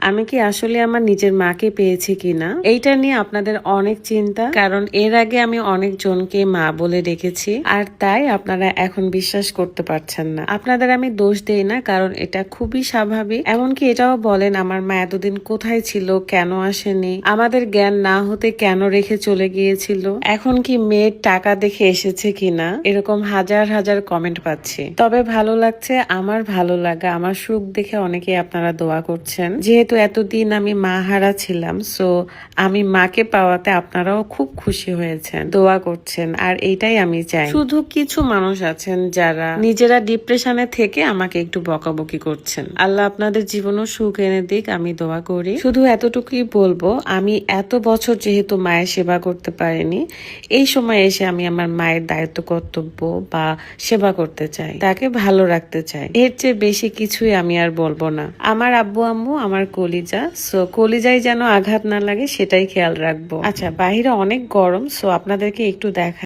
আমি কি আসলে আমার নিজের মাকে পেয়েছি কিনা এইটা নিয়ে আপনাদের অনেক চিন্তা, কারণ এর আগে আমি অনেক জনকে মা বলে ডেকেছি, আর তাই আপনারা এখন বিশ্বাস করতে পারছেন না। আপনাদের আমি দোষ দেই না, কারণ এটা খুবই স্বাভাবিক। এমনকি এটাও বলেন আমার মা এতদিন কোথায় ছিল, কেন আসেনি, আমাদের জ্ঞান না হতে কেন রেখে চলে গিয়েছিল, এখন কি মেয়ের টাকা দেখে এসেছে কিনা, এরকম হাজার হাজার কমেন্ট পাচ্ছি। তবে ভালো লাগছে, আমার ভালো লাগা, আমার সুখ দেখে অনেকে আপনারা দোয়া করছেন। যেহেতু এতদিন আমি মা হারা ছিলাম, সো আমি মাকে পাওয়াতে আপনারাও খুব খুশি হয়েছেন, দোয়া করছেন, আর এইটাই আমি চাই। শুধু কিছু মানুষ আছেন যারা নিজেরা ডিপ্রেশনে থেকে আমাকে একটু বকাবকি করছেন। আল্লাহ আপনাদের জীবনও সুখ এনে দিক, আমি দোয়া করি। শুধু এতটুকুই বলবো, আমি এত বছর যেহেতু মায়ের সেবা করতে পারিনি, এই সময় এসে আমি আমার মায়ের দায়িত্ব কর্তব্য বা সেবা করতে চাই, তাকে ভালো রাখতে চাই। এর চেয়ে বেশি কিছুই আমি আর বলবো না। আমার আব্বু আম্মু আমার কলিজা, সো কলিজায় যেন আঘাত না লাগে সেটাই খেয়াল রাখবো। আচ্ছা, বাইরে অনেক গরম, সো আপনাদেরকে একটু দেখা